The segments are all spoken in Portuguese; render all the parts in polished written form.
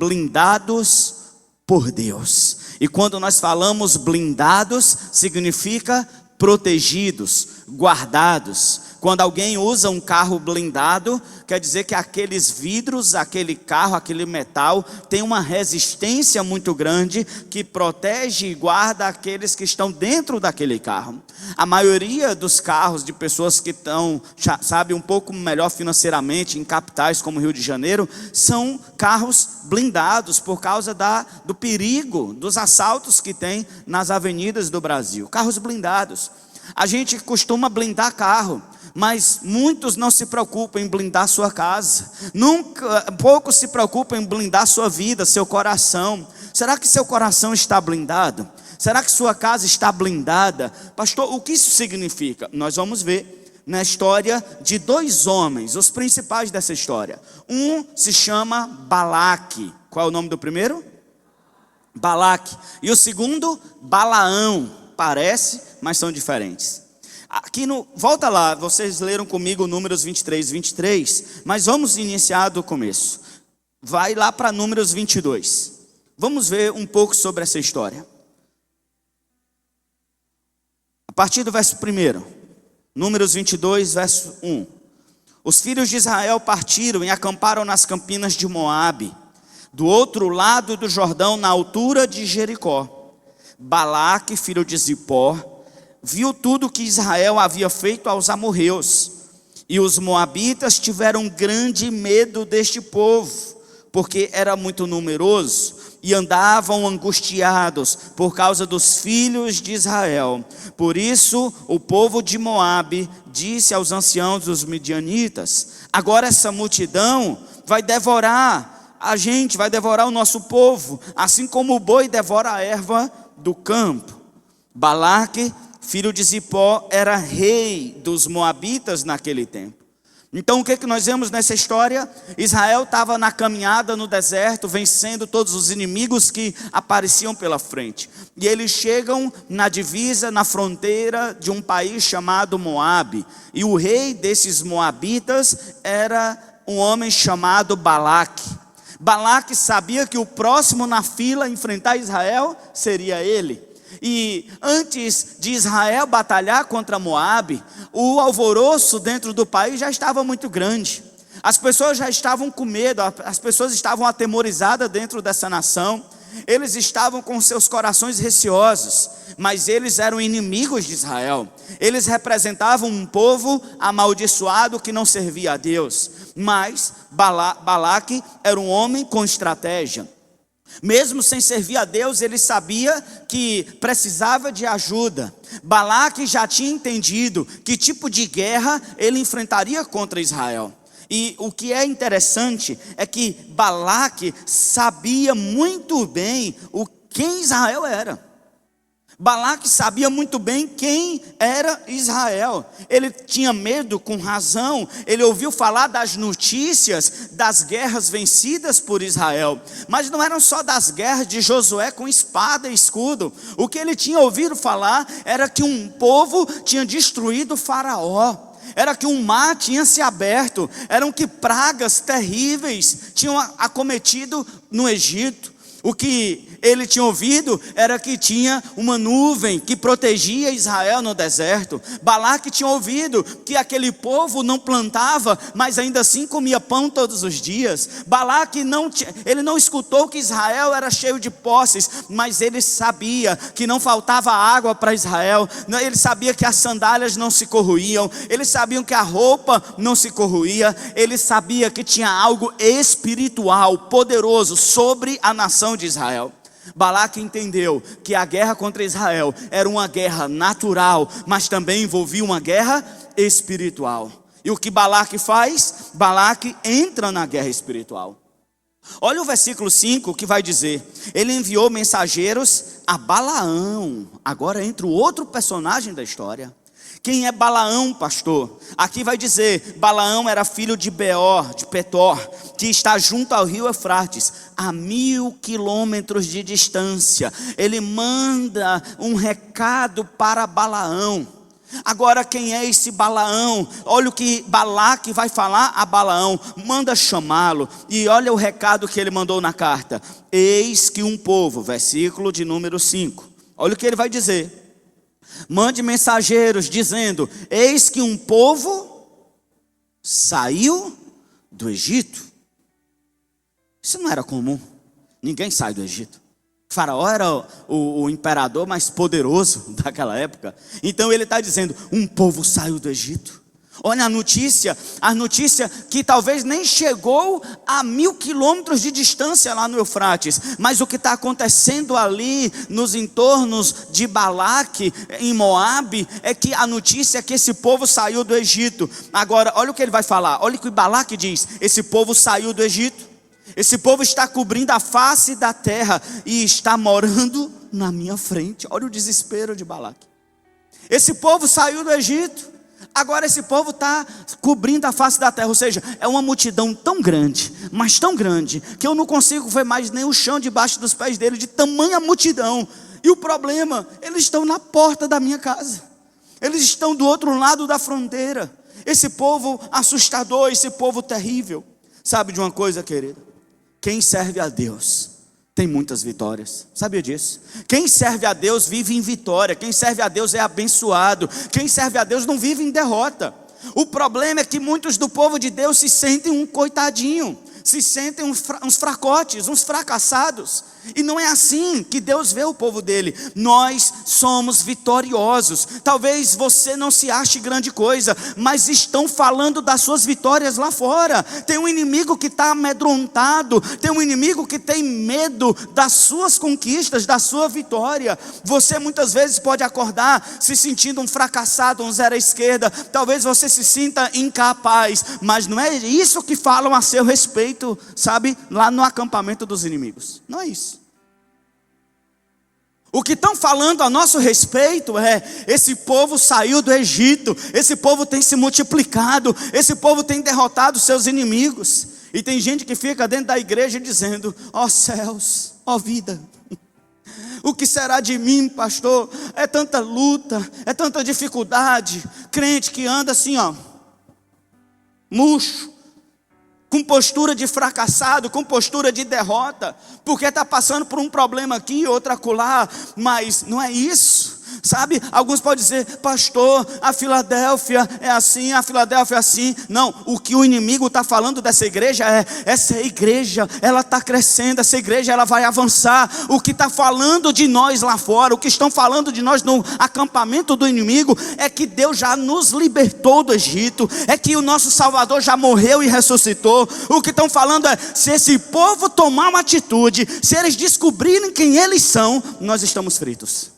blindados por Deus. E quando nós falamos blindados, significa protegidos, guardados. Quando alguém usa um carro blindado, quer dizer que aqueles vidros, aquele carro, aquele metal tem uma resistência muito grande que protege e guarda aqueles que estão dentro daquele carro. A maioria dos carros de pessoas que estão, sabe, um pouco melhor financeiramente em capitais como Rio de Janeiro, são carros blindados por causa do perigo, dos assaltos que tem nas avenidas do Brasil. Carros blindados. A gente costuma blindar carro, mas muitos não se preocupam em blindar sua casa. Poucos se preocupam em blindar sua vida, seu coração. Será que seu coração está blindado? Será que sua casa está blindada? Pastor, o que isso significa? Nós vamos ver na história de dois homens, os principais dessa história. Um se chama Balaque. Qual é o nome do primeiro? Balaque. E o segundo, Balaão. Parece, mas são diferentes. Aqui volta lá, vocês leram comigo Números 23, mas vamos iniciar do começo. Vai lá para Números 22. Vamos ver um pouco sobre essa história. A partir do verso 1, Números 22, verso 1. Os filhos de Israel partiram e acamparam nas campinas de Moabe, do outro lado do Jordão, na altura de Jericó. Balaque, filho de Zippor, viu tudo que Israel havia feito aos amorreus, e os moabitas tiveram grande medo deste povo, porque era muito numeroso, e andavam angustiados por causa dos filhos de Israel. Por isso o povo de Moabe disse aos anciãos dos midianitas: agora essa multidão vai devorar a gente, vai devorar o nosso povo, assim como o boi devora a erva do campo. Balaque, filho de Zippor, era rei dos moabitas naquele tempo. Então o que nós vemos nessa história? Israel estava na caminhada no deserto, vencendo todos os inimigos que apareciam pela frente. E eles chegam na divisa, na fronteira de um país chamado Moabe. E o rei desses moabitas era um homem chamado Balaque. Balaque sabia que o próximo na fila a enfrentar Israel seria ele. E antes de Israel batalhar contra Moabe, o alvoroço dentro do país já estava muito grande. As pessoas já estavam com medo, as pessoas estavam atemorizadas dentro dessa nação. Eles estavam com seus corações receosos, mas eles eram inimigos de Israel. Eles representavam um povo amaldiçoado que não servia a Deus. Mas Balaque era um homem com estratégia. Mesmo sem servir a Deus, ele sabia que precisava de ajuda. Balaque já tinha entendido que tipo de guerra ele enfrentaria contra Israel. E o que é interessante é que Balaque sabia muito bem quem Israel era. Balaque sabia muito bem quem era Israel. Ele tinha medo com razão. Ele ouviu falar das notícias das guerras vencidas por Israel. Mas não eram só das guerras de Josué com espada e escudo. O que ele tinha ouvido falar era que um povo tinha destruído Faraó. Era que um mar tinha se aberto. Eram que pragas terríveis tinham acometido no Egito. O que ele tinha ouvido era que tinha uma nuvem que protegia Israel no deserto. Balaque tinha ouvido que aquele povo não plantava, mas ainda assim comia pão todos os dias. Balaque ele não escutou que Israel era cheio de posses, mas ele sabia que não faltava água para Israel. Ele sabia que as sandálias não se corroíam. Eles sabiam que a roupa não se corroía. Ele sabia que tinha algo espiritual, poderoso sobre a nação de Israel. Balaque entendeu que a guerra contra Israel era uma guerra natural, mas também envolvia uma guerra espiritual. E o que Balaque faz? Balaque entra na guerra espiritual. Olha o versículo 5 que vai dizer: ele enviou mensageiros a Balaão. Agora entra o outro personagem da história. Quem é Balaão, pastor? Aqui vai dizer: Balaão era filho de Beor, de Petor, que está junto ao rio Eufrates, a 1000 quilômetros de distância. Ele manda um recado para Balaão. Agora quem é esse Balaão? Olha o que Balaque vai falar a Balaão. Manda chamá-lo. E olha o recado que ele mandou na carta. Eis que um povo, versículo de número 5. Olha o que ele vai dizer. Mande mensageiros dizendo: eis que um povo saiu do Egito. Isso não era comum. Ninguém sai do Egito. Faraó era o imperador mais poderoso daquela época. Então ele está dizendo: um povo saiu do Egito. Olha a notícia que talvez nem chegou a 1000 quilômetros de distância lá no Eufrates. Mas o que está acontecendo ali nos entornos de Balaque, em Moabe, é que a notícia é que esse povo saiu do Egito. Agora, olha o que ele vai falar. Olha o que Balaque diz: esse povo saiu do Egito. Esse povo está cobrindo a face da terra e está morando na minha frente. Olha o desespero de Balaque. Esse povo saiu do Egito, agora esse povo está cobrindo a face da terra. Ou seja, é uma multidão tão grande, mas tão grande, que eu não consigo ver mais nem o chão debaixo dos pés dele, de tamanha multidão. E o problema, eles estão na porta da minha casa. Eles estão do outro lado da fronteira. Esse povo assustador, esse povo terrível. Sabe de uma coisa, querida? Quem serve a Deus tem muitas vitórias. Sabia disso? Quem serve a Deus vive em vitória. Quem serve a Deus é abençoado. Quem serve a Deus não vive em derrota. O problema é que muitos do povo de Deus se sentem um coitadinho, se sentem uns fracotes, uns fracassados. E não é assim que Deus vê o povo dele. Nós somos vitoriosos. Talvez você não se ache grande coisa, mas estão falando das suas vitórias lá fora. Tem um inimigo que está amedrontado, tem um inimigo que tem medo das suas conquistas, da sua vitória. Você muitas vezes pode acordar se sentindo um fracassado, um zero à esquerda. Talvez você se sinta incapaz, mas não é isso que falam a seu respeito, sabe, lá no acampamento dos inimigos. Não é isso. O que estão falando a nosso respeito é: esse povo saiu do Egito, esse povo tem se multiplicado, esse povo tem derrotado seus inimigos. E tem gente que fica dentro da igreja dizendo: ó céus, ó vida, o que será de mim, pastor? É tanta luta, é tanta dificuldade. Crente que anda assim, ó, murcho, com postura de fracassado, com postura de derrota, porque está passando por um problema aqui, outro acolá. Mas não é isso, sabe? Alguns podem dizer: pastor, a Filadélfia é assim, a Filadélfia é assim. Não, o que o inimigo está falando dessa igreja é: essa igreja, ela está crescendo, essa igreja, ela vai avançar. O que está falando de nós lá fora, o que estão falando de nós no acampamento do inimigo, é que Deus já nos libertou do Egito, é que o nosso Salvador já morreu e ressuscitou. O que estão falando é: se esse povo tomar uma atitude, se eles descobrirem quem eles são, nós estamos fritos.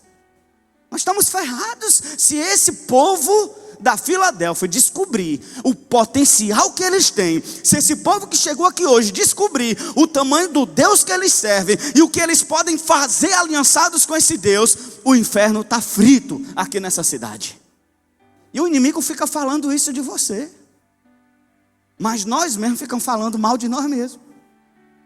Nós estamos ferrados. Se esse povo da Filadélfia descobrir o potencial que eles têm, se esse povo que chegou aqui hoje descobrir o tamanho do Deus que eles servem e o que eles podem fazer aliançados com esse Deus, o inferno está frito aqui nessa cidade. E o inimigo fica falando isso de você, mas nós mesmos ficamos falando mal de nós mesmos,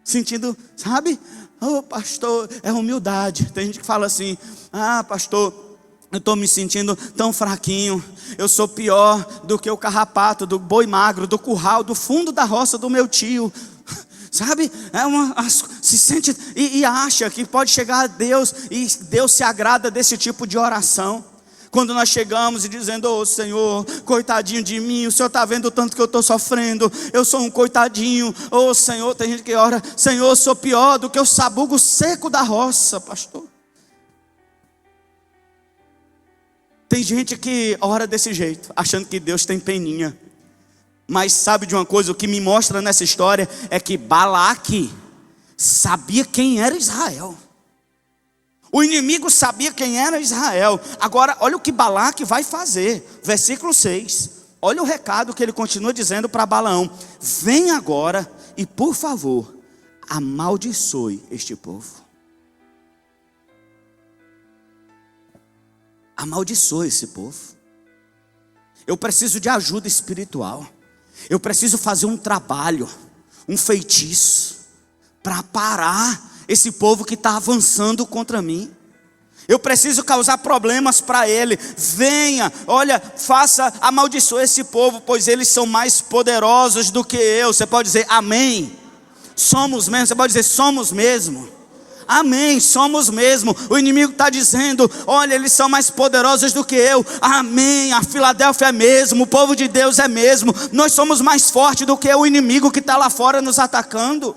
sentindo, sabe? Oh, pastor, é humildade. Tem gente que fala assim: ah, pastor, eu estou me sentindo tão fraquinho, eu sou pior do que o carrapato, do boi magro, do curral, do fundo da roça do meu tio. Sabe, se sente e acha que pode chegar a Deus, e Deus se agrada desse tipo de oração. Quando nós chegamos e dizendo: ô Senhor, coitadinho de mim, o Senhor está vendo o tanto que eu estou sofrendo, eu sou um coitadinho. Ô Senhor, tem gente que ora: Senhor, eu sou pior do que o sabugo seco da roça, pastor. Tem gente que ora desse jeito, achando que Deus tem peninha. Mas sabe de uma coisa, o que me mostra nessa história é que Balaque sabia quem era Israel. O inimigo sabia quem era Israel. Agora, olha o que Balaque vai fazer. Versículo 6. Olha o recado que ele continua dizendo para Balaão: vem agora e, por favor, amaldiçoe este povo. Amaldiçoe esse povo. Eu preciso de ajuda espiritual. Eu preciso fazer um trabalho, um feitiço, para parar esse povo que está avançando contra mim. Eu preciso causar problemas para ele. Venha, olha, faça, amaldiçoe esse povo, pois eles são mais poderosos do que eu. Você pode dizer amém? Somos mesmo. Você pode dizer somos mesmo? Amém, somos mesmo. O inimigo está dizendo, olha, eles são mais poderosos do que eu. Amém, a Filadélfia é mesmo, o povo de Deus é mesmo. Nós somos mais fortes do que o inimigo que está lá fora nos atacando.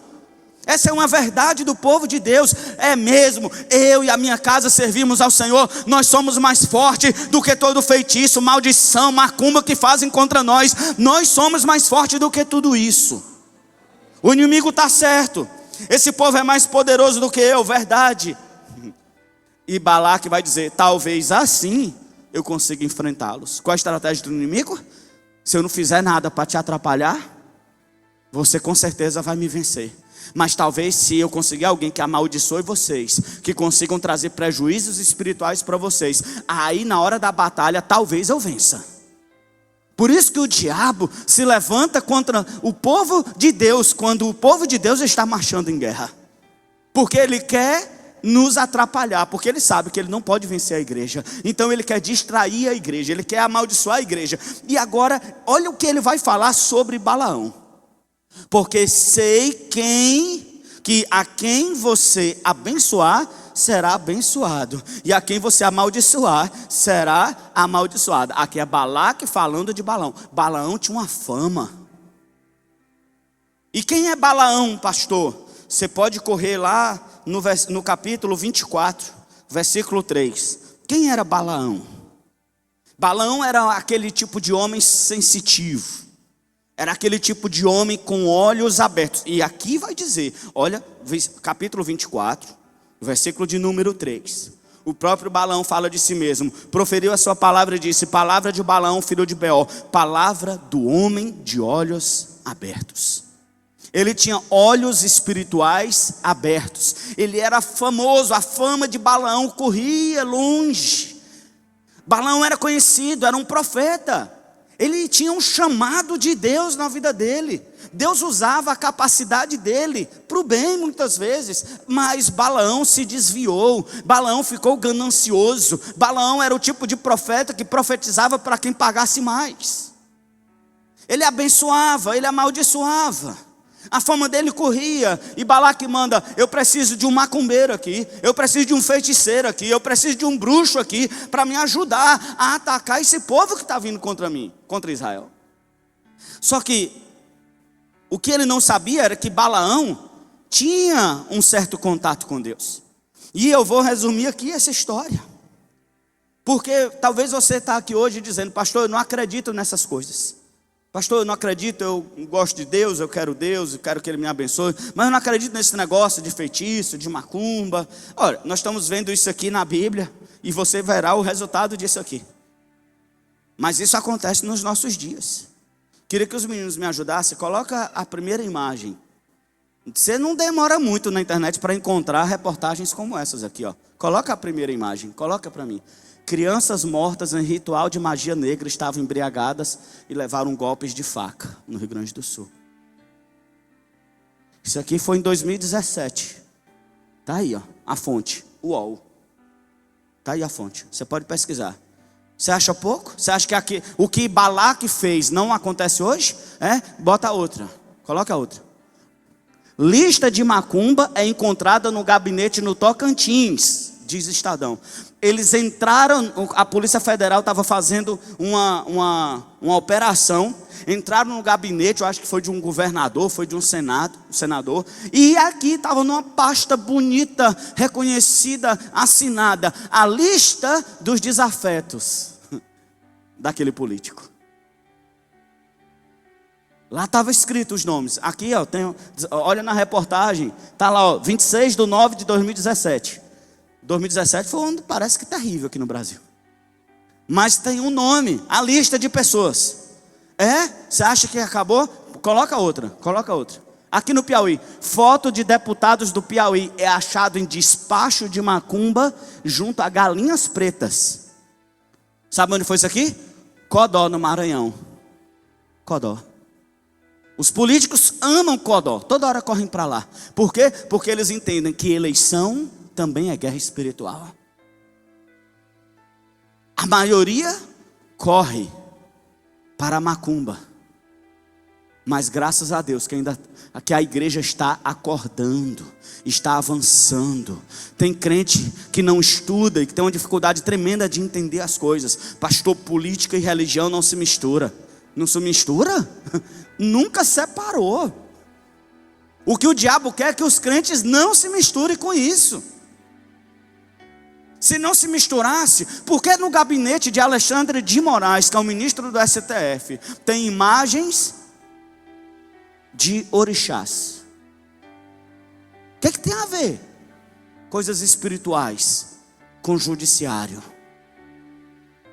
Essa é uma verdade do povo de Deus, é mesmo. Eu e a minha casa servimos ao Senhor. Nós somos mais fortes do que todo feitiço, maldição, macumba que fazem contra nós. Nós somos mais fortes do que tudo isso. O inimigo está certo. Esse povo é mais poderoso do que eu, verdade. E Balaque vai dizer, talvez assim eu consiga enfrentá-los. Qual a estratégia do inimigo? Se eu não fizer nada para te atrapalhar, você com certeza vai me vencer. Mas talvez se eu conseguir alguém que amaldiçoe vocês, que consigam trazer prejuízos espirituais para vocês, aí na hora da batalha talvez eu vença. Por isso que o diabo se levanta contra o povo de Deus, quando o povo de Deus está marchando em guerra. Porque ele quer nos atrapalhar, porque ele sabe que ele não pode vencer a igreja. Então ele quer distrair a igreja, ele quer amaldiçoar a igreja. E agora, olha o que ele vai falar sobre Balaão. Porque sei que a quem você abençoar, será abençoado, e a quem você amaldiçoar, será amaldiçoado. Aqui é Balaque falando de Balaão. Balaão tinha uma fama. E quem é Balaão, pastor? Você pode correr lá no capítulo 24, versículo 3. Quem era Balaão? Balaão era aquele tipo de homem sensitivo. Era aquele tipo de homem com olhos abertos. E aqui vai dizer, olha, capítulo 24, versículo de número 3. O próprio Balaão fala de si mesmo. Proferiu a sua palavra e disse, palavra de Balaão, filho de Beor, palavra do homem de olhos abertos. Ele tinha olhos espirituais abertos. Ele era famoso, a fama de Balaão corria longe. Balaão era conhecido, era um profeta. Ele tinha um chamado de Deus na vida dele. Deus usava a capacidade dele para o bem muitas vezes. Mas Balaão se desviou. Balaão ficou ganancioso. Balaão era o tipo de profeta que profetizava para quem pagasse mais. Ele abençoava, ele amaldiçoava. A fama dele corria. E Balaque manda, eu preciso de um macumbeiro aqui. Eu preciso de um feiticeiro aqui. Eu preciso de um bruxo aqui para me ajudar a atacar esse povo que está vindo contra mim, contra Israel. Só que o que ele não sabia era que Balaão tinha um certo contato com Deus. E eu vou resumir aqui essa história. Porque talvez você está aqui hoje dizendo, pastor, eu não acredito nessas coisas. Pastor, eu não acredito, eu gosto de Deus, eu quero que Ele me abençoe. Mas eu não acredito nesse negócio de feitiço, de macumba. Olha, nós estamos vendo isso aqui na Bíblia. E você verá o resultado disso aqui. Mas isso acontece nos nossos dias. Queria que os meninos me ajudassem. Coloca a primeira imagem. Você não demora muito na internet para encontrar reportagens como essas aqui, ó. Coloca a primeira imagem, coloca para mim. Crianças mortas em ritual de magia negra estavam embriagadas e levaram golpes de faca no Rio Grande do Sul. Isso aqui foi em 2017. Tá aí, ó, a fonte, UOL. Tá aí a fonte, você pode pesquisar. Você acha pouco? Você acha que aqui, o que Balaque fez não acontece hoje? Bota outra, coloca outra. Lista de macumba é encontrada no gabinete no Tocantins, diz Estadão. Eles entraram, a Polícia Federal estava fazendo uma operação, entraram no gabinete, eu acho que foi de um governador, foi de um senador, e aqui estava numa pasta bonita, reconhecida, assinada, a lista dos desafetos daquele político. Lá estava escrito os nomes. Aqui, ó, olha na reportagem, está lá, ó, 26/9/2017. 2017 foi um ano, parece que terrível aqui no Brasil. Mas tem um nome, a lista de pessoas. Você acha que acabou? Coloca outra. Aqui no Piauí, foto de deputados do Piauí é achado em despacho de macumba junto a galinhas pretas. Sabe onde foi isso aqui? Codó, no Maranhão. Codó. Os políticos amam Codó, toda hora correm para lá. Por quê? Porque eles entendem que eleição também é guerra espiritual. A maioria corre para a macumba. Mas graças a Deus que a igreja está acordando, está avançando. Tem crente que não estuda e que tem uma dificuldade tremenda de entender as coisas. Pastor, política e religião não se mistura. Não se mistura? Nunca separou. O que o diabo quer é que os crentes não se misturem com isso. Se não se misturasse, por que no gabinete de Alexandre de Moraes, que é o ministro do STF, tem imagens de orixás? O que tem a ver coisas espirituais com judiciário?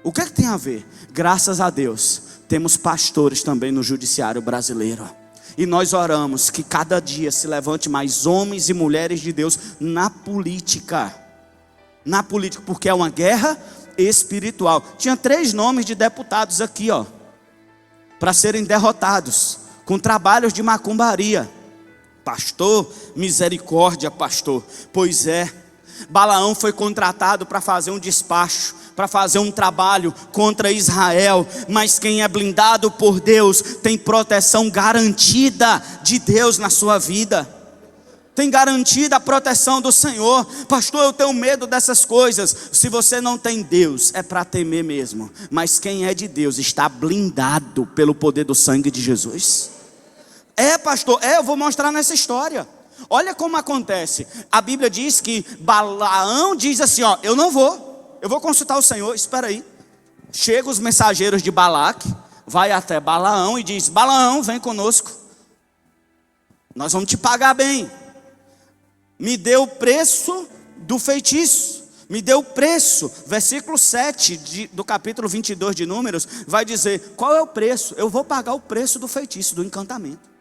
O que tem a ver? Graças a Deus, temos pastores também no judiciário brasileiro. E nós oramos que cada dia se levante mais homens e mulheres de Deus na política. Na política, porque é uma guerra espiritual. Tinha 3 nomes de deputados aqui, para serem derrotados, com trabalhos de macumbaria. Pastor, misericórdia, pastor. Pois é, Balaão foi contratado para fazer um despacho, para fazer um trabalho contra Israel. Mas quem é blindado por Deus tem proteção garantida de Deus na sua vida. Tem garantida a proteção do Senhor. Pastor, eu tenho medo dessas coisas. Se você não tem Deus, é para temer mesmo. Mas quem é de Deus está blindado pelo poder do sangue de Jesus. Pastor, eu vou mostrar nessa história. Olha como acontece. A Bíblia diz que Balaão diz assim, eu não vou. Eu vou consultar o Senhor, espera aí. Chegam os mensageiros de Balaque, vai até Balaão e diz: Balaão, vem conosco. Nós vamos te pagar bem. Me dê o preço do feitiço. Me dê o preço. Versículo 7 do capítulo 22 de Números vai dizer: qual é o preço? Eu vou pagar o preço do feitiço, do encantamento.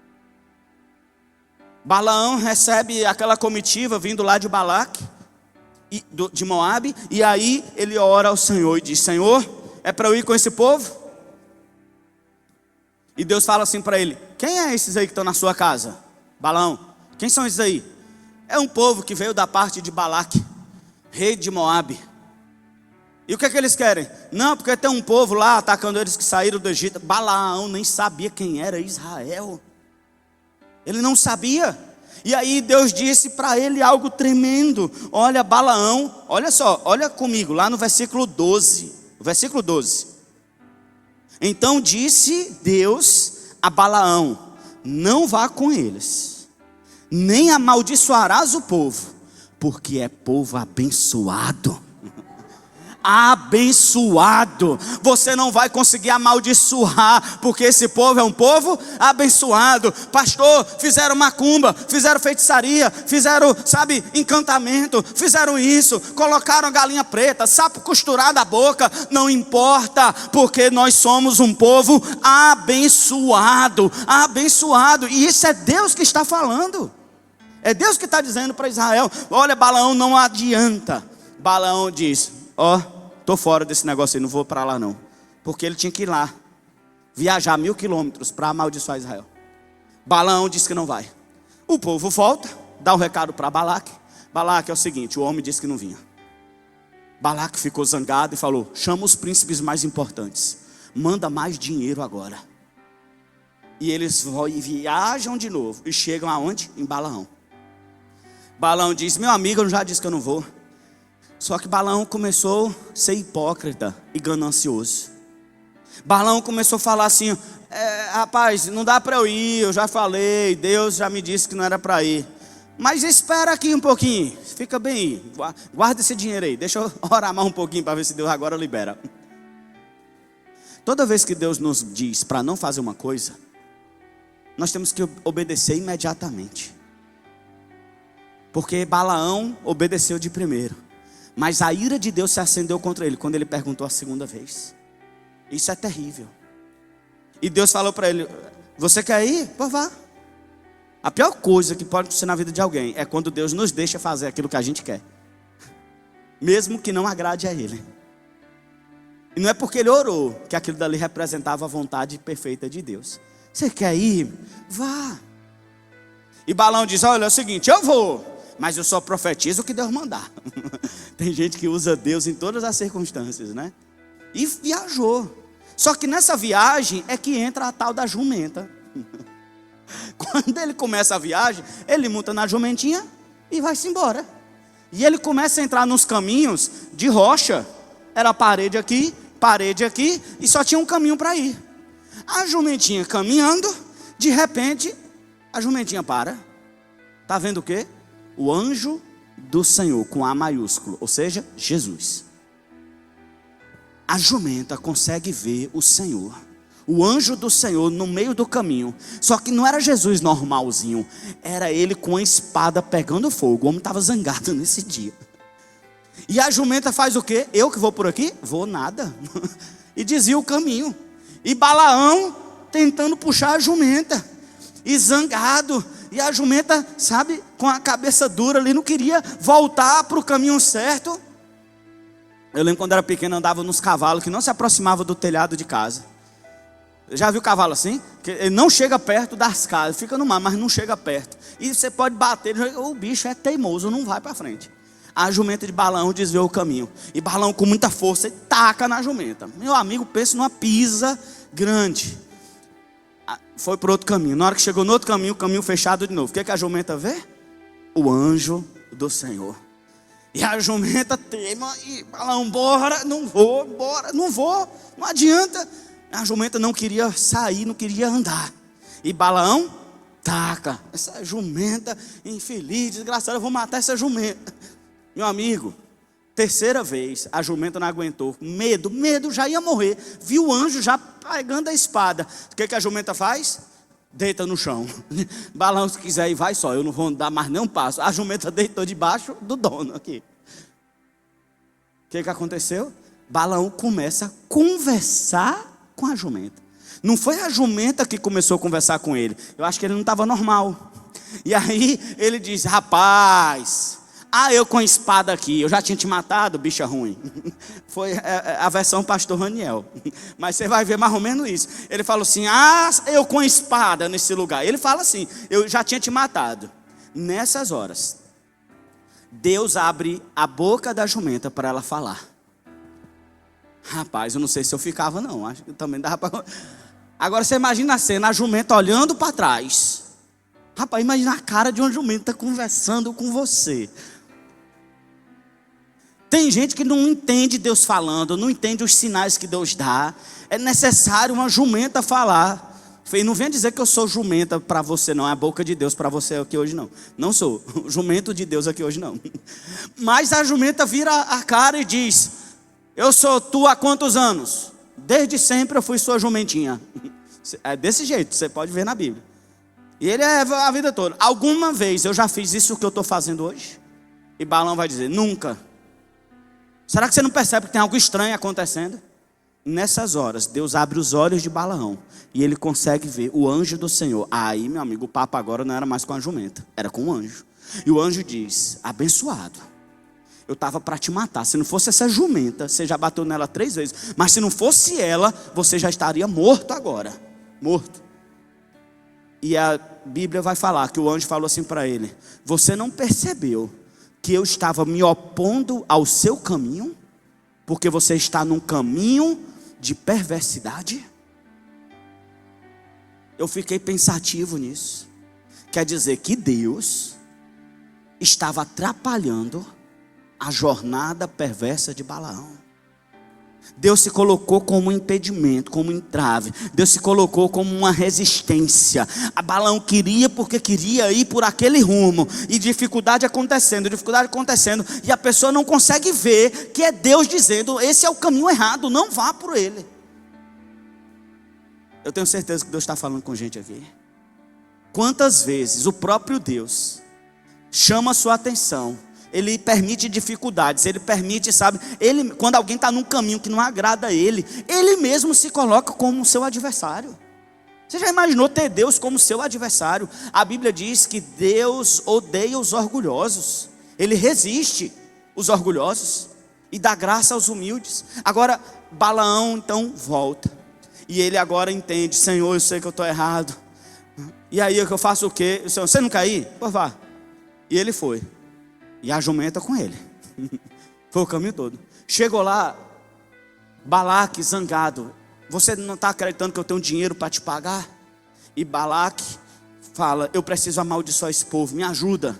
Balaão recebe aquela comitiva vindo lá de Balaque, de Moabe. E aí ele ora ao Senhor e diz: Senhor, é para eu ir com esse povo? E Deus fala assim para ele: quem é esses aí que estão na sua casa? Balaão, quem são esses aí? É um povo que veio da parte de Balaque, rei de Moabe. E o que é que eles querem? Não, porque tem um povo lá atacando eles que saíram do Egito. Balaão nem sabia quem era Israel. Ele não sabia. E aí Deus disse para ele algo tremendo. Olha, Balaão, olha só, olha comigo lá no versículo 12. Versículo 12. Então disse Deus a Balaão: não vá com eles, nem amaldiçoarás o povo, porque é povo abençoado. Abençoado. Você não vai conseguir amaldiçoar, porque esse povo é um povo abençoado. Pastor, fizeram macumba, fizeram feitiçaria, fizeram, encantamento, fizeram isso, colocaram galinha preta, sapo costurado na boca. Não importa, porque nós somos um povo abençoado. Abençoado. E isso é Deus que está falando. É Deus que está dizendo para Israel: olha, Balaão, não adianta. Balaão diz: estou fora desse negócio aí, não vou para lá não. Porque ele tinha que ir lá, viajar 1000 quilômetros para amaldiçoar Israel. Balaão disse que não vai. O povo volta, dá o recado para Balaque. Balaque, é o seguinte: o homem disse que não vinha. Balaque ficou zangado e falou: chama os príncipes mais importantes, manda mais dinheiro agora. E eles viajam de novo e chegam aonde? Em Balaão. Balaão diz: meu amigo, eu já disse que eu não vou. Só que Balaão começou a ser hipócrita e ganancioso. Balaão começou a falar assim: rapaz, não dá para eu ir, eu já falei, Deus já me disse que não era para ir. Mas espera aqui um pouquinho, fica bem aí, guarda esse dinheiro aí, deixa eu orar mais um pouquinho para ver se Deus agora libera. Toda vez que Deus nos diz para não fazer uma coisa, nós temos que obedecer imediatamente. Porque Balaão obedeceu de primeiro, mas a ira de Deus se acendeu contra ele quando ele perguntou a segunda vez. Isso é terrível. E Deus falou para ele: você quer ir? Pô, vá. A pior coisa que pode acontecer na vida de alguém é quando Deus nos deixa fazer aquilo que a gente quer, mesmo que não agrade a Ele. E não é porque ele orou que aquilo dali representava a vontade perfeita de Deus. Você quer ir? Vá. E Balaão diz: olha, é o seguinte, eu vou, mas eu só profetizo o que Deus mandar. Tem gente que usa Deus em todas as circunstâncias, né? E viajou. Só que nessa viagem é que entra a tal da jumenta. Quando ele começa a viagem, ele monta na jumentinha e vai-se embora. E ele começa a entrar nos caminhos de rocha. Era parede aqui, e só tinha um caminho para ir. A jumentinha caminhando, de repente, a jumentinha para. Está vendo o quê? O anjo do Senhor, com A maiúsculo, ou seja, Jesus. A jumenta consegue ver o Senhor, o anjo do Senhor no meio do caminho. Só que não era Jesus normalzinho, era ele com a espada pegando fogo. O homem estava zangado nesse dia. E a jumenta faz o quê? Eu que vou por aqui? Vou nada. E desvia o caminho. E Balaão tentando puxar a jumenta. E zangado. E a jumenta, sabe, com a cabeça dura ali, não queria voltar para o caminho certo. Eu lembro quando era pequeno, andava nos cavalos que não se aproximavam do telhado de casa. Já viu cavalo assim? Que ele não chega perto das casas, fica no mar, mas não chega perto. E você pode bater, o bicho é teimoso, não vai para frente. A jumenta de Balaão desviou o caminho. E Balaão com muita força taca na jumenta. Meu amigo, pensa numa pisa grande. Foi para outro caminho. Na hora que chegou no outro caminho, o caminho fechado de novo. O que a jumenta vê? O anjo do Senhor. E a jumenta teima e Balaão, bora, não vou, não adianta. A jumenta não queria sair, não queria andar. E Balaão taca. Essa jumenta infeliz, desgraçada, eu vou matar essa jumenta. Meu amigo, terceira vez, a jumenta não aguentou. Medo, já ia morrer. Viu o anjo já pegando a espada. O que a jumenta faz? Deita no chão. Balaão, se quiser ir, vai só. Eu não vou dar mais nem um passo. A jumenta deitou debaixo do dono aqui. O que aconteceu? Balaão começa a conversar com a jumenta. Não foi a jumenta que começou a conversar com ele. Eu acho que ele não estava normal. E aí ele diz: rapaz, eu com a espada aqui, eu já tinha te matado, bicha ruim. Foi a versão pastor Raniel. Mas você vai ver mais ou menos isso. Ele falou assim: eu com a espada nesse lugar. Ele fala assim: eu já tinha te matado. Nessas horas, Deus abre a boca da jumenta para ela falar. Rapaz, eu não sei se eu ficava não. Acho que também dava para... Agora você imagina a cena, a jumenta olhando para trás. Rapaz, imagina a cara de uma jumenta conversando com você. Tem gente que não entende Deus falando, não entende os sinais que Deus dá. É necessário uma jumenta falar. Não venha dizer que eu sou jumenta para você não, é a boca de Deus para você aqui hoje não. Não sou, jumento de Deus aqui hoje não. Mas a jumenta vira a cara e diz: eu sou tu há quantos anos? Desde sempre eu fui sua jumentinha. É desse jeito, você pode ver na Bíblia. E ele é a vida toda. Alguma vez eu já fiz isso que eu estou fazendo hoje? E Balaão vai dizer: nunca. Será que você não percebe que tem algo estranho acontecendo? Nessas horas, Deus abre os olhos de Balaão e ele consegue ver o anjo do Senhor. Aí, meu amigo, o papo agora não era mais com a jumenta, era com o anjo. E o anjo diz: abençoado, eu estava para te matar. Se não fosse essa jumenta, você já bateu nela 3 vezes. Mas se não fosse ela, você já estaria morto agora. Morto. E a Bíblia vai falar que o anjo falou assim para ele: você não percebeu que eu estava me opondo ao seu caminho? Porque você está num caminho de perversidade? Eu fiquei pensativo nisso. Quer dizer que Deus estava atrapalhando a jornada perversa de Balaão. Deus se colocou como um impedimento, como um entrave. Deus se colocou como uma resistência. A Balaão queria porque queria ir por aquele rumo. E dificuldade acontecendo. E a pessoa não consegue ver que é Deus dizendo: esse é o caminho errado, não vá por ele. Eu tenho certeza que Deus está falando com gente aqui. Quantas vezes o próprio Deus chama a sua atenção, Ele permite dificuldades, Ele permite, sabe, quando alguém está num caminho que não agrada a Ele, Ele mesmo se coloca como seu adversário. Você já imaginou ter Deus como seu adversário? A Bíblia diz que Deus odeia os orgulhosos, Ele resiste os orgulhosos e dá graça aos humildes. Agora Balaão então volta, e ele agora entende: Senhor, eu sei que eu estou errado. E aí eu faço o quê? Senhor, você não quer ir? Pois vá. E ele foi. E a jumenta com ele. Foi o caminho todo. Chegou lá, Balaque zangado, você não está acreditando que eu tenho dinheiro para te pagar? E Balaque fala, eu preciso amaldiçoar esse povo, me ajuda.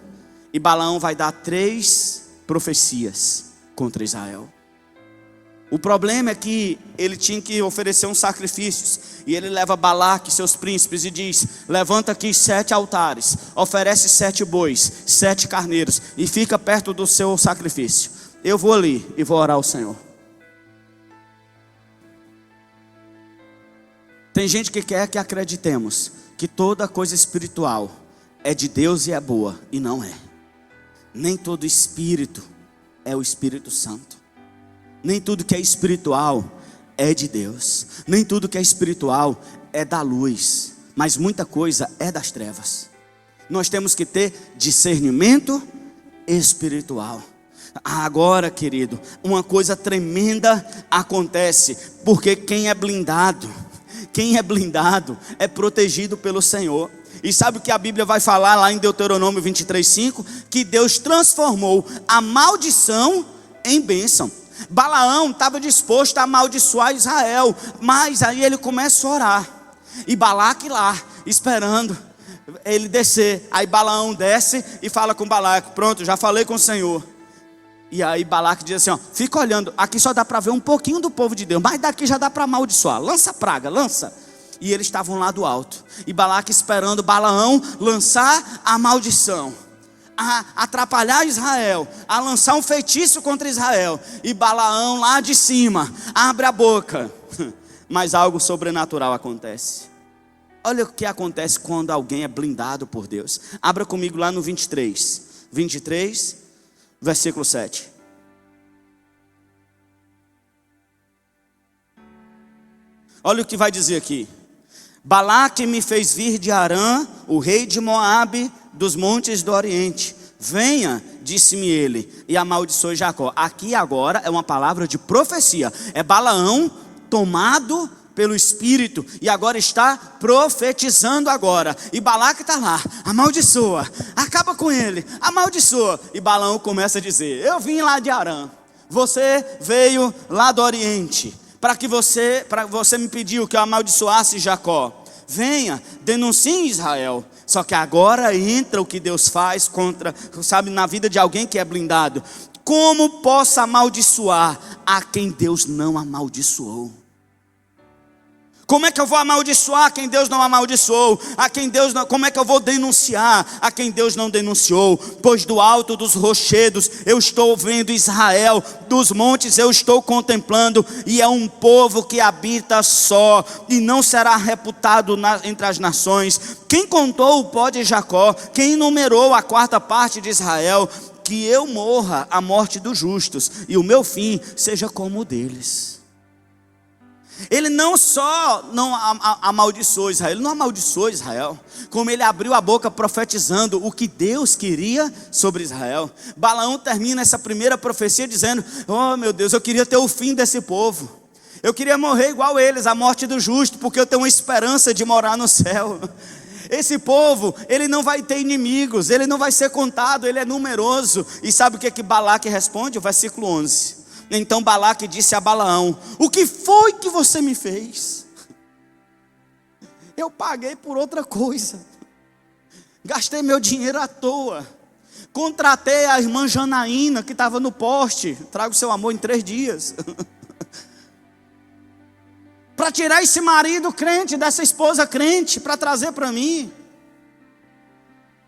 E Balaão vai dar 3 profecias contra Israel. O problema é que ele tinha que oferecer uns sacrifícios. E ele leva Balaque, seus príncipes, e diz, levanta aqui 7 altares, oferece 7 bois, 7 carneiros, e fica perto do seu sacrifício. Eu vou ali e vou orar ao Senhor. Tem gente que quer que acreditemos que toda coisa espiritual é de Deus e é boa, e não é. Nem todo espírito é o Espírito Santo. Nem tudo que é espiritual é de Deus. Nem tudo que é espiritual é da luz. Mas muita coisa é das trevas. Nós temos que ter discernimento espiritual. Agora, querido, uma coisa tremenda acontece. Porque quem é blindado é protegido pelo Senhor. E sabe o que a Bíblia vai falar lá em Deuteronômio 23:5? Que Deus transformou a maldição em bênção. Balaão estava disposto a amaldiçoar Israel, mas aí ele começa a orar. E Balaque lá, esperando ele descer. Aí Balaão desce e fala com Balaque, pronto, já falei com o Senhor. E aí Balaque diz assim, ó, fica olhando, aqui só dá para ver um pouquinho do povo de Deus, mas daqui já dá para amaldiçoar, lança a praga, lança. E eles estavam lá do alto, e Balaque esperando Balaão lançar a maldição, a atrapalhar Israel, a lançar um feitiço contra Israel. E Balaão lá de cima, abre a boca, mas algo sobrenatural acontece. Olha o que acontece quando alguém é blindado por Deus. Abra comigo lá no 23, versículo 7. Olha o que vai dizer aqui. Balaque me fez vir de Arã, o rei de Moabe, dos montes do Oriente. Venha, disse-me ele, e amaldiçoe Jacó. Aqui agora é uma palavra de profecia. É Balaão tomado pelo Espírito, e agora está profetizando agora. E Balaque está lá, amaldiçoa, acaba com ele, amaldiçoa. E Balaão começa a dizer, eu vim lá de Arã, você veio lá do Oriente, para você me pediu que eu amaldiçoasse Jacó. Venha, denuncie Israel. Só que agora entra o que Deus faz contra, sabe, na vida de alguém que é blindado. Como posso amaldiçoar a quem Deus não amaldiçoou? Como é que eu vou amaldiçoar quem Deus não amaldiçoou? A quem Deus não, como é que eu vou denunciar a quem Deus não denunciou? Pois do alto dos rochedos eu estou vendo Israel, dos montes eu estou contemplando, e é um povo que habita só, e não será reputado entre as nações. Quem contou o pó de Jacó? Quem numerou a 4ª parte de Israel? Que eu morra a morte dos justos, e o meu fim seja como o deles. Ele não só não amaldiçoou Israel, ele não amaldiçoou Israel, como ele abriu a boca profetizando o que Deus queria sobre Israel. Balaão termina essa primeira profecia dizendo, oh meu Deus, eu queria ter o fim desse povo. Eu queria morrer igual eles, a morte do justo, porque eu tenho uma esperança de morar no céu. Esse povo, ele não vai ter inimigos, ele não vai ser contado, ele é numeroso. E sabe o que Balaque responde? O versículo 11. Então Balaque disse a Balaão, o que foi que você me fez? Eu paguei por outra coisa, gastei meu dinheiro à toa, contratei a irmã Janaína que estava no poste, trago seu amor em 3 dias, para tirar esse marido crente, dessa esposa crente, para trazer para mim.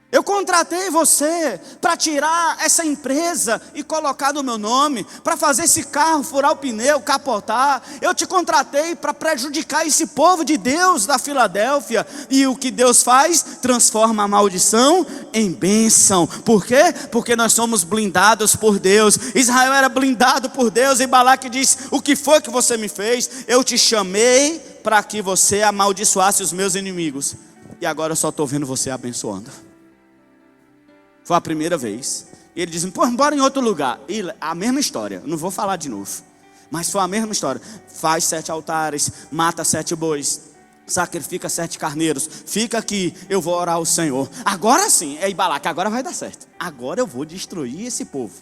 Eu contratei você para tirar essa empresa e colocar no meu nome, para fazer esse carro furar o pneu, capotar. Eu te contratei para prejudicar esse povo de Deus da Filadélfia. E o que Deus faz? Transforma a maldição em bênção. Por quê? Porque nós somos blindados por Deus. Israel era blindado por Deus, e Balaque diz, o que foi que você me fez? Eu te chamei para que você amaldiçoasse os meus inimigos, e agora eu só estou vendo você abençoando. Foi a primeira vez. E ele diz, pô, bora em outro lugar. E a mesma história, não vou falar de novo, mas foi a mesma história. Faz 7 altares, mata 7 bois, sacrifica 7 carneiros. Fica aqui, eu vou orar ao Senhor. Agora sim, é Balaque, agora vai dar certo. Agora eu vou destruir esse povo.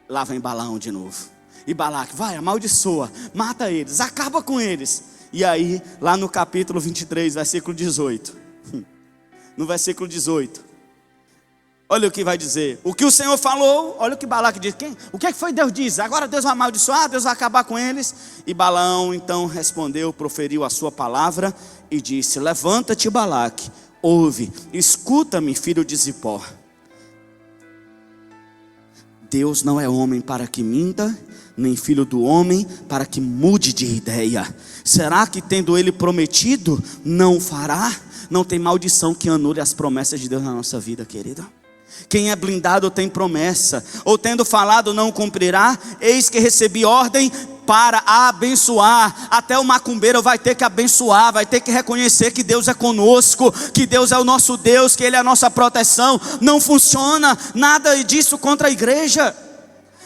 Lá vem Balaão de novo. E Balaque, vai, amaldiçoa, mata eles, acaba com eles. E aí, lá no capítulo 23, versículo 18. No versículo 18. Olha o que vai dizer. O que o Senhor falou, olha o que Balaque diz. O que foi Deus diz? Agora Deus vai amaldiçoar, Deus vai acabar com eles. E Balaão então respondeu, proferiu a sua palavra e disse: levanta-te, Balaque, ouve, escuta-me, filho de Zippor. Deus não é homem para que minta, nem filho do homem para que mude de ideia. Será que tendo ele prometido, não fará? Não tem maldição que anule as promessas de Deus na nossa vida, querida. Quem é blindado tem promessa, ou tendo falado não cumprirá. Eis que recebi ordem para abençoar. Até o macumbeiro vai ter que abençoar, vai ter que reconhecer que Deus é conosco, que Deus é o nosso Deus, que Ele é a nossa proteção. Não funciona nada disso contra a igreja.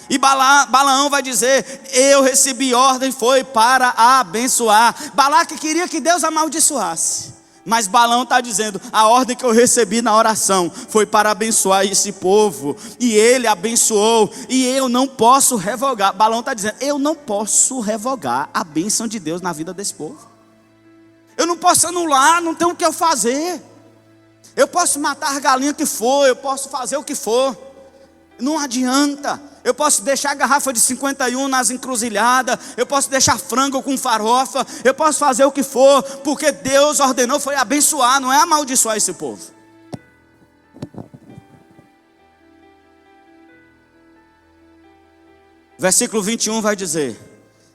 E Balaão vai dizer: eu recebi ordem, foi para abençoar. Balaque queria que Deus amaldiçoasse, mas Balaão está dizendo: a ordem que eu recebi na oração foi para abençoar esse povo, e ele abençoou, e eu não posso revogar. Balaão está dizendo: eu não posso revogar a bênção de Deus na vida desse povo. Eu não posso anular, não tem o que eu fazer. Eu posso matar a galinha que for, eu posso fazer o que for, não adianta. Eu posso deixar a garrafa de 51 nas encruzilhadas, eu posso deixar frango com farofa, eu posso fazer o que for, porque Deus ordenou foi abençoar, não é amaldiçoar esse povo. Versículo 21 vai dizer: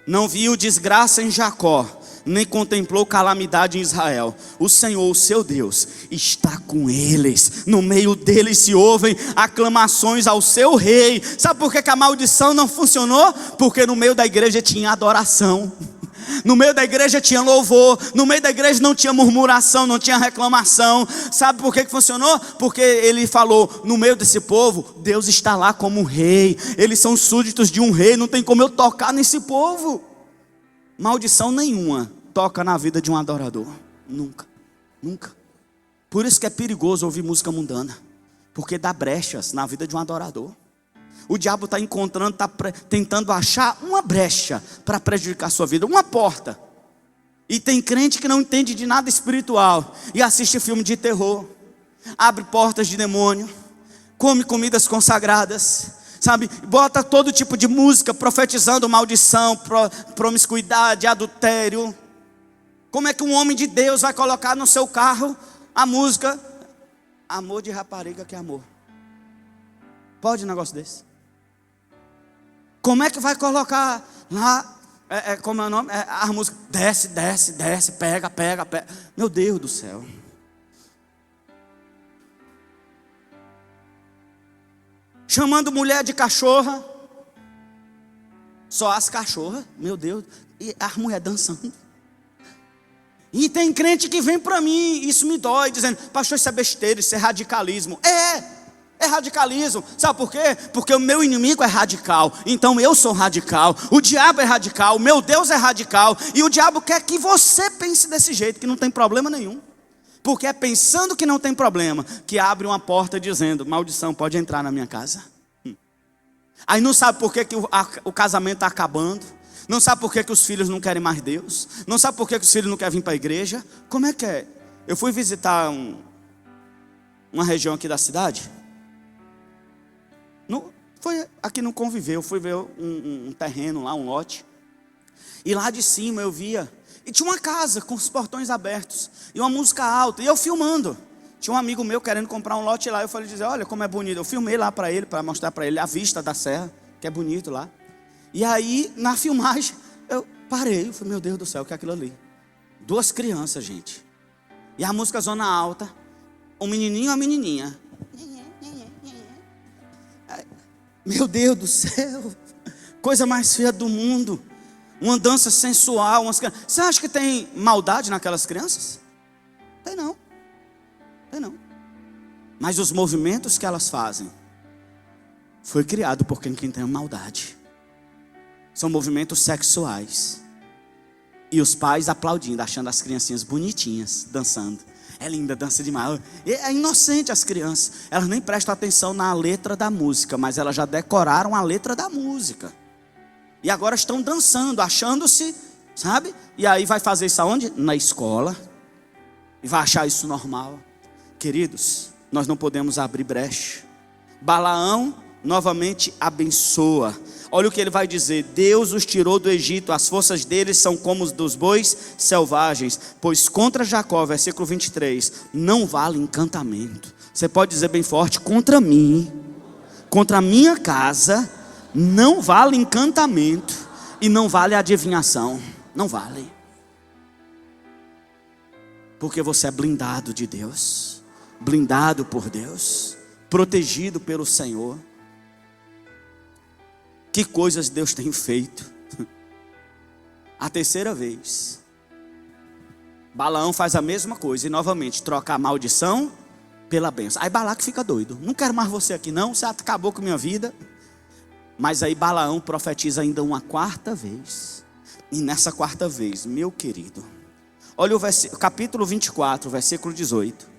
não viu desgraça em Jacó, nem contemplou calamidade em Israel. O Senhor, o seu Deus, está com eles. No meio deles se ouvem aclamações ao seu rei. Sabe por que a maldição não funcionou? Porque no meio da igreja tinha adoração, no meio da igreja tinha louvor, no meio da igreja não tinha murmuração, não tinha reclamação. Sabe por que funcionou? Porque ele falou: no meio desse povo, Deus está lá como rei. Eles são súditos de um rei, não tem como eu tocar nesse povo. Maldição nenhuma toca na vida de um adorador. Nunca, nunca. Por isso que é perigoso ouvir música mundana, porque dá brechas na vida de um adorador. O diabo está encontrando, está tentando achar uma brecha para prejudicar a sua vida, uma porta. E tem crente que não entende de nada espiritual e assiste filme de terror, abre portas de demônio, come comidas consagradas, sabe, bota todo tipo de música profetizando maldição, promiscuidade, adultério. Como é que um homem de Deus vai colocar no seu carro a música amor de rapariga que é amor? Pode um negócio desse? Como é que vai colocar lá, como é o nome? A música desce, desce, desce, pega, pega, pega. Meu Deus do céu. Chamando mulher de cachorra. Só as cachorras, meu Deus. E as mulheres dançando. E tem crente que vem para mim, isso me dói, dizendo: pastor, isso é besteira, isso é radicalismo. É radicalismo. Sabe por quê? Porque o meu inimigo é radical, então eu sou radical. O diabo é radical, o meu Deus é radical. E o diabo quer que você pense desse jeito, que não tem problema nenhum. Porque é pensando que não tem problema que abre uma porta dizendo: maldição, pode entrar na minha casa. Aí não sabe por que o casamento está acabando. Não sabe por que os filhos não querem mais Deus. Não sabe por que os filhos não querem vir para a igreja. Como é que é? Eu fui visitar uma região aqui da cidade. Foi aqui no Conviver. Eu fui ver um terreno lá, um lote. E lá de cima eu via, e tinha uma casa com os portões abertos e uma música alta, e eu filmando. Tinha um amigo meu querendo comprar um lote lá. Eu falei, olha como é bonito. Eu filmei lá para ele, para mostrar para ele a vista da serra, que é bonito lá. E aí, na filmagem, eu parei. Eu falei, meu Deus do céu, o que é aquilo ali? 2 crianças, gente. E a música zona alta. Um menininho e uma menininha. Meu Deus do céu. Coisa mais feia do mundo. Uma dança sensual. Você acha que tem maldade naquelas crianças? Tem não. Tem não. Mas os movimentos que elas fazem foi criado por quem tem maldade. São movimentos sexuais. E os pais aplaudindo, achando as criancinhas bonitinhas, dançando. É linda, dança demais. É inocente as crianças. Elas nem prestam atenção na letra da música, mas elas já decoraram a letra da música. E agora estão dançando, achando-se, sabe? E aí vai fazer isso aonde? Na escola. E vai achar isso normal. Queridos, nós não podemos abrir brecha. Balaão novamente abençoa. Olha o que ele vai dizer: Deus os tirou do Egito, as forças deles são como os dos bois selvagens, pois contra Jacó, versículo 23, não vale encantamento. Você pode dizer bem forte: contra mim, contra a minha casa, não vale encantamento e não vale adivinhação. Não vale. Porque você é blindado de Deus, blindado por Deus, protegido pelo Senhor. Que coisas Deus tem feito. A terceira vez, Balaão faz a mesma coisa e novamente troca a maldição pela bênção. Aí Balaque fica doido: não quero mais você aqui não, você acabou com a minha vida. Mas aí Balaão profetiza ainda uma quarta vez. E nessa quarta vez, meu querido, olha o capítulo 24, versículo 18.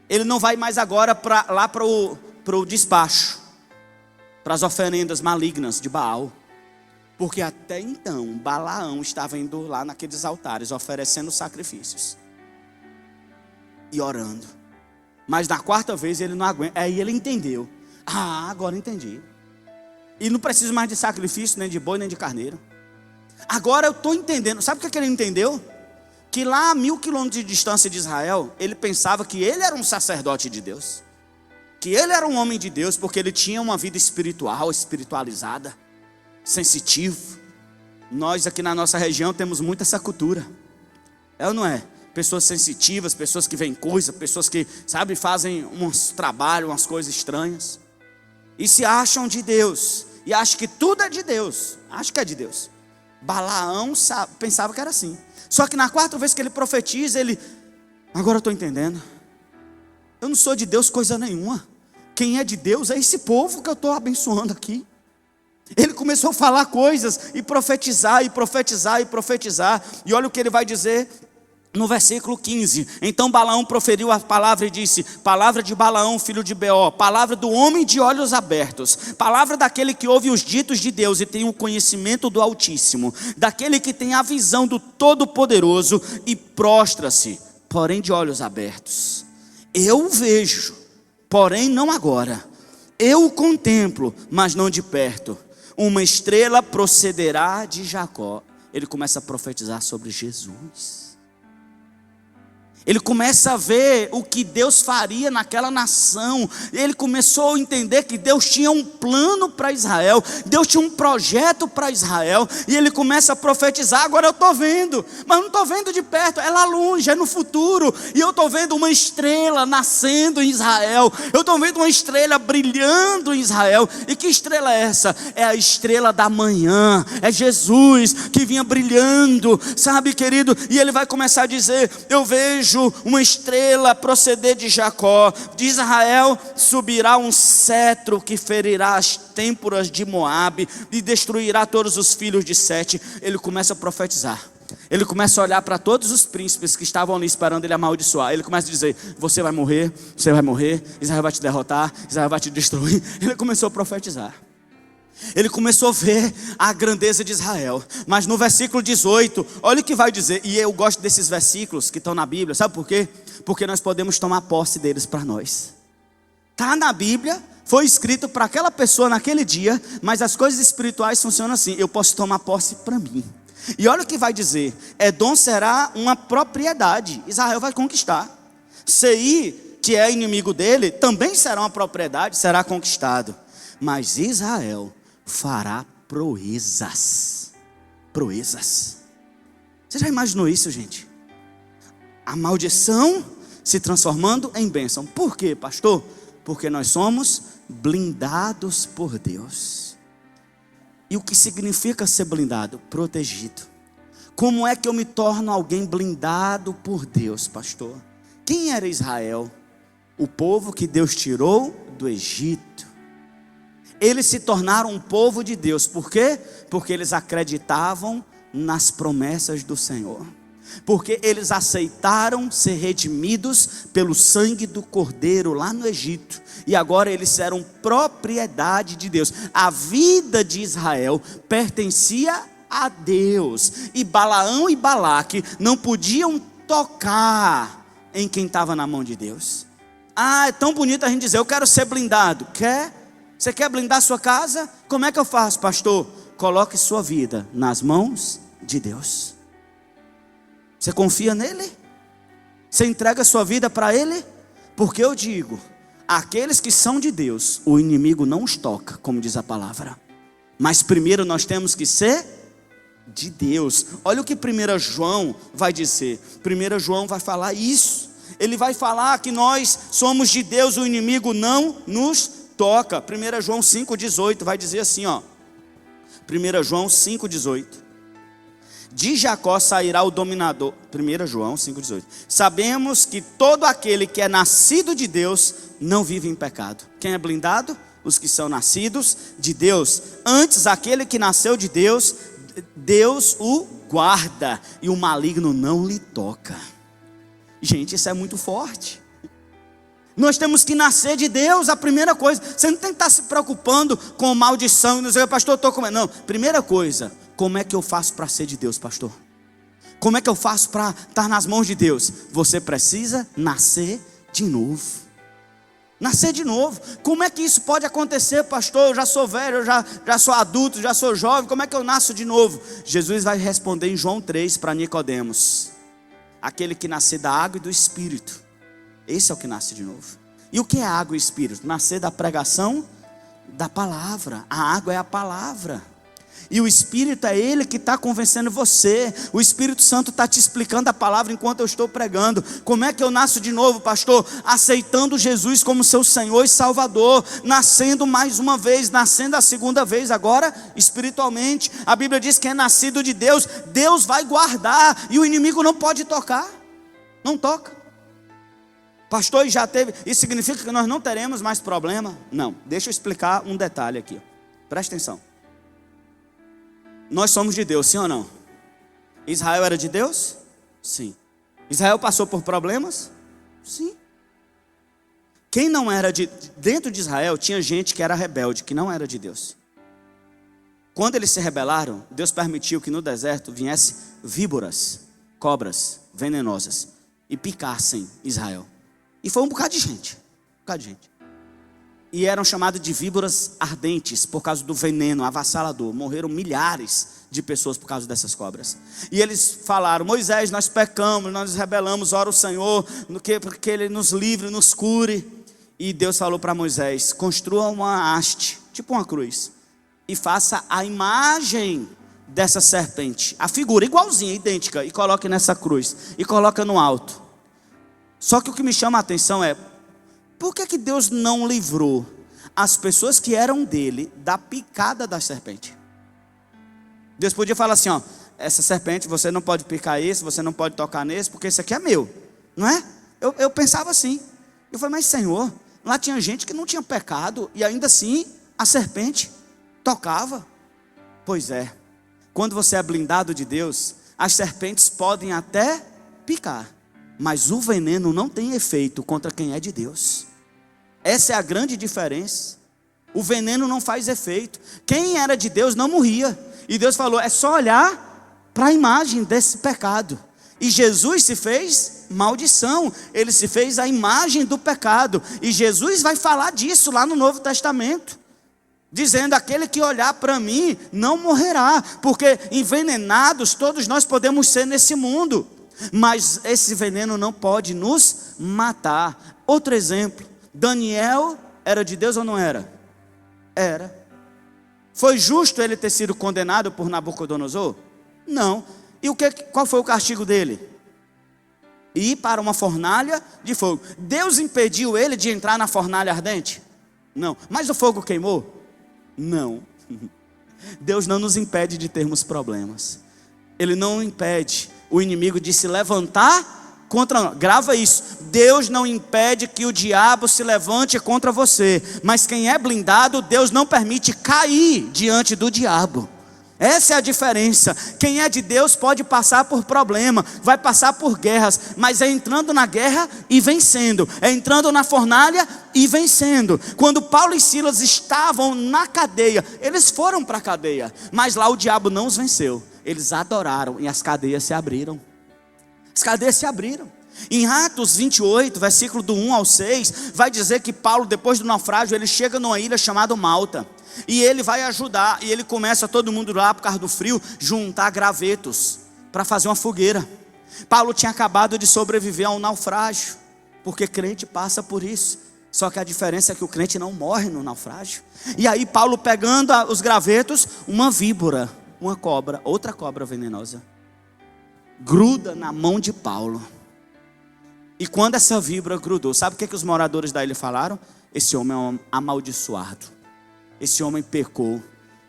Ele não vai mais agora lá para o despacho, para as oferendas malignas de Baal. Porque até então Balaão estava indo lá naqueles altares, oferecendo sacrifícios e orando. Mas na quarta vez ele não aguenta. Aí ele entendeu: ah, agora entendi. E não preciso mais de sacrifício, nem de boi, nem de carneiro. Agora eu estou entendendo. Sabe o que ele entendeu? Que lá a 1000 quilômetros de distância de Israel, ele pensava que ele era um sacerdote de Deus, que ele era um homem de Deus, porque ele tinha uma vida espiritual, espiritualizada, sensitivo. Nós aqui na nossa região temos muito essa cultura, é ou não é? Pessoas sensitivas, pessoas que veem coisa, pessoas que, sabe, fazem uns trabalhos, umas coisas estranhas, e se acham de Deus, e acham que tudo é de Deus, acho que é de Deus. Balaão pensava que era assim. Só que na quarta vez que ele profetiza, ele: agora eu estou entendendo, eu não sou de Deus coisa nenhuma. Quem é de Deus é esse povo que eu estou abençoando aqui. Ele começou a falar coisas e profetizar, e profetizar, e profetizar. E olha o que ele vai dizer no versículo 15. Então Balaão proferiu a palavra e disse: palavra de Balaão, filho de Beó, palavra do homem de olhos abertos, palavra daquele que ouve os ditos de Deus e tem o conhecimento do Altíssimo, daquele que tem a visão do Todo-Poderoso e prostra-se, porém de olhos abertos. Eu o vejo, porém não agora. Eu o contemplo, mas não de perto. Uma estrela procederá de Jacó. Ele começa a profetizar sobre Jesus. Ele começa a ver o que Deus faria naquela nação. Ele começou a entender que Deus tinha um plano para Israel, Deus tinha um projeto para Israel. E ele começa a profetizar: agora eu estou vendo, mas não estou vendo de perto, é lá longe, é no futuro. E eu estou vendo uma estrela nascendo em Israel, eu estou vendo uma estrela brilhando em Israel. E que estrela é essa? É a estrela da manhã, é Jesus que vinha brilhando, sabe, querido? E ele vai começar a dizer: eu vejo uma estrela proceder de Jacó, de Israel subirá um cetro que ferirá as têmporas de Moabe e destruirá todos os filhos de Sete. Ele começa a profetizar. Ele começa a olhar para todos os príncipes que estavam ali esperando ele amaldiçoar. Ele começa a dizer: você vai morrer, Israel vai te derrotar, Israel vai te destruir. Ele começou a profetizar. Ele começou a ver a grandeza de Israel. Mas no versículo 18, olha o que vai dizer. E eu gosto desses versículos que estão na Bíblia. Sabe por quê? Porque nós podemos tomar posse deles para nós. Está na Bíblia, foi escrito para aquela pessoa naquele dia. Mas as coisas espirituais funcionam assim: eu posso tomar posse para mim. E olha o que vai dizer: Edom será uma propriedade, Israel vai conquistar. Seir, que é inimigo dele, também será uma propriedade, será conquistado. Mas Israel fará proezas. Proezas. Você já imaginou isso, gente? A maldição se transformando em bênção. Por quê, pastor? Porque nós somos blindados por Deus. E o que significa ser blindado? Protegido. Como é que eu me torno alguém blindado por Deus, pastor? Quem era Israel? O povo que Deus tirou do Egito. Eles se tornaram um povo de Deus. Por quê? Porque eles acreditavam nas promessas do Senhor. Porque eles aceitaram ser redimidos pelo sangue do Cordeiro lá no Egito. E agora eles eram propriedade de Deus. A vida de Israel pertencia a Deus. E Balaão e Balaque não podiam tocar em quem estava na mão de Deus. É tão bonito a gente dizer, eu quero ser blindado. Quer? Você quer blindar sua casa? Como é que eu faço, pastor? Coloque sua vida nas mãos de Deus. Você confia nele? Você entrega sua vida para ele? Porque eu digo, aqueles que são de Deus, o inimigo não os toca, como diz a palavra. Mas primeiro nós temos que ser de Deus. Olha o que 1 João vai dizer. 1 João vai falar isso. Ele vai falar que nós somos de Deus, o inimigo não nos toca. 1 João 5,18 vai dizer assim, ó. 1 João 5,18. De Jacó sairá o dominador. 1 João 5,18. Sabemos que todo aquele que é nascido de Deus não vive em pecado. Quem é blindado? Os que são nascidos de Deus. Antes, aquele que nasceu de Deus, Deus o guarda e o maligno não lhe toca. Gente, isso é muito forte. Nós temos que nascer de Deus, a primeira coisa. Você não tem que estar se preocupando com maldição e não dizer, pastor, eu estou comendo. Não, primeira coisa, como é que eu faço para ser de Deus, pastor? Como é que eu faço para estar nas mãos de Deus? Você precisa nascer de novo. Nascer de novo. Como é que isso pode acontecer, pastor? Eu já sou velho, eu já sou adulto, já sou jovem. Como é que eu nasço de novo? Jesus vai responder em João 3 para Nicodemos. Aquele que nascer da água e do Espírito. Esse é o que nasce de novo. E o que é água e Espírito? Nascer da pregação da palavra. A água é a palavra. E o Espírito é Ele que está convencendo você. O Espírito Santo está te explicando a palavra enquanto eu estou pregando. Como é que eu nasço de novo, pastor? Aceitando Jesus como seu Senhor e Salvador. Nascendo mais uma vez, nascendo a segunda vez agora, espiritualmente. A Bíblia diz que é nascido de Deus, Deus vai guardar. E o inimigo não pode tocar. Não toca. Pastor, já teve. Isso significa que nós não teremos mais problema? Não, deixa eu explicar um detalhe aqui. Presta atenção. Nós somos de Deus, sim ou não? Israel era de Deus? Sim. Israel passou por problemas? Sim. Quem não era dentro de Israel, tinha gente que era rebelde, que não era de Deus. Quando eles se rebelaram, Deus permitiu que no deserto viessem víboras, cobras venenosas, e picassem Israel. E foi um bocado de gente. E eram chamados de víboras ardentes, por causa do veneno avassalador. Morreram milhares de pessoas por causa dessas cobras. E eles falaram, Moisés, nós pecamos, nós nos rebelamos, ora o Senhor, porque Ele nos livre, nos cure. E Deus falou para Moisés, construa uma haste, tipo uma cruz, e faça a imagem dessa serpente, a figura igualzinha, idêntica, e coloque nessa cruz, e coloca no alto. Só que o que me chama a atenção é, por que Deus não livrou as pessoas que eram dele da picada da serpente? Deus podia falar assim, ó, essa serpente você não pode picar esse, você não pode tocar nesse, porque esse aqui é meu, não é? Eu pensava assim, eu falei, mas Senhor, lá tinha gente que não tinha pecado, e ainda assim a serpente tocava. Pois é, quando você é blindado de Deus, as serpentes podem até picar, mas o veneno não tem efeito contra quem é de Deus. Essa é a grande diferença. O veneno não faz efeito. Quem era de Deus não morria. E Deus falou, é só olhar para a imagem desse pecado. E Jesus se fez maldição. Ele se fez a imagem do pecado. E Jesus vai falar disso lá no Novo Testamento. Dizendo, aquele que olhar para mim não morrerá. Porque envenenados todos nós podemos ser nesse mundo. Mas esse veneno não pode nos matar. Outro exemplo. Daniel era de Deus ou não era? Era. Foi justo ele ter sido condenado por Nabucodonosor? Não. E qual foi o castigo dele? Ir para uma fornalha de fogo. Deus impediu ele de entrar na fornalha ardente? Não. Mas o fogo queimou? Não. Deus não nos impede de termos problemas. Ele não impede o inimigo de se levantar contra nós. Grava isso. Deus não impede que o diabo se levante contra você. Mas quem é blindado, Deus não permite cair diante do diabo. Essa é a diferença. Quem é de Deus pode passar por problema, vai passar por guerras, mas é entrando na guerra e vencendo, é entrando na fornalha e vencendo. Quando Paulo e Silas estavam na cadeia, eles foram para a cadeia, mas lá o diabo não os venceu. Eles adoraram e as cadeias se abriram. As cadeias se abriram. Em Atos 28, versículo do 1 ao 6, vai dizer que Paulo, depois do naufrágio, ele chega numa ilha chamada Malta. E ele vai ajudar, e ele começa, todo mundo lá por causa do frio, juntar gravetos para fazer uma fogueira. Paulo tinha acabado de sobreviver a um naufrágio, porque crente passa por isso. Só que a diferença é que o crente não morre no naufrágio. E aí Paulo pegando os gravetos, uma víbora, uma cobra, outra cobra venenosa, gruda na mão de Paulo. E quando essa víbora grudou, sabe o que os moradores da ilha falaram? Esse homem é um amaldiçoado. Esse homem pecou,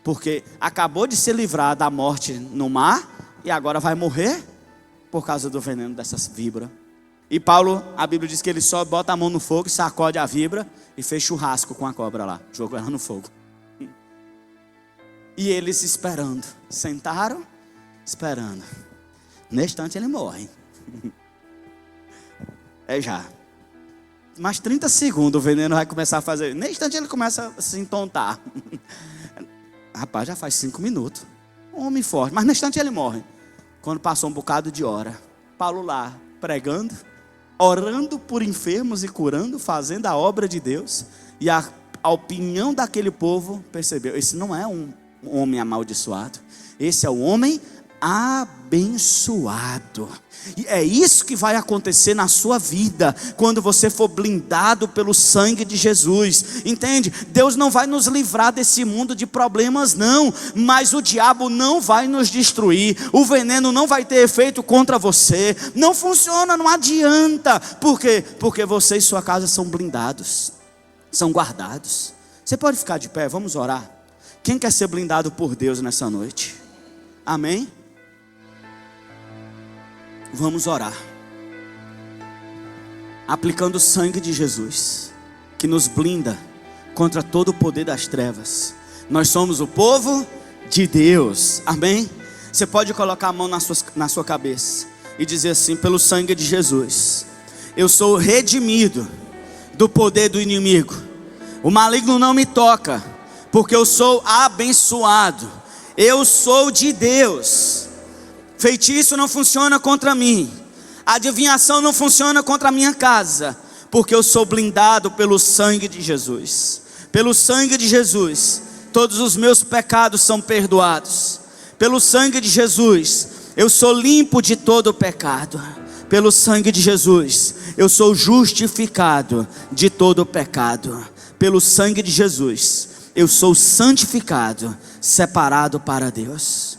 porque acabou de se livrar da morte no mar e agora vai morrer por causa do veneno dessas víboras. E Paulo, a Bíblia diz que ele só bota a mão no fogo, sacode a víbora e fez churrasco com a cobra lá, jogou ela no fogo. E eles esperando, sentaram, esperando. Nesse instante ele morre. É já. Mais 30 segundos o veneno vai começar a fazer. Nesse instante ele começa a se entontar. Rapaz, já faz 5 minutos. Um homem forte, mas nesse instante ele morre. Quando passou um bocado de hora, Paulo lá pregando, orando por enfermos e curando, fazendo a obra de Deus. E a opinião daquele povo percebeu: esse não é um homem amaldiçoado, esse é o homem abençoado. E é isso que vai acontecer na sua vida, quando você for blindado pelo sangue de Jesus, entende? Deus não vai nos livrar desse mundo de problemas não, mas o diabo não vai nos destruir, o veneno não vai ter efeito contra você, não funciona, não adianta. Por quê? Porque você e sua casa são blindados, são guardados. Você pode ficar de pé, vamos orar. Quem quer ser blindado por Deus nessa noite? Amém? Vamos orar, aplicando o sangue de Jesus, que nos blinda contra todo o poder das trevas. Nós somos o povo de Deus, amém? Você pode colocar a mão na sua cabeça e dizer assim: pelo sangue de Jesus, eu sou redimido do poder do inimigo, o maligno não me toca, porque eu sou abençoado, eu sou de Deus. Feitiço não funciona contra mim, adivinhação não funciona contra a minha casa, porque eu sou blindado pelo sangue de Jesus. Pelo sangue de Jesus, todos os meus pecados são perdoados. Pelo sangue de Jesus, eu sou limpo de todo pecado. Pelo sangue de Jesus, eu sou justificado de todo pecado. Pelo sangue de Jesus, eu sou santificado, separado para Deus.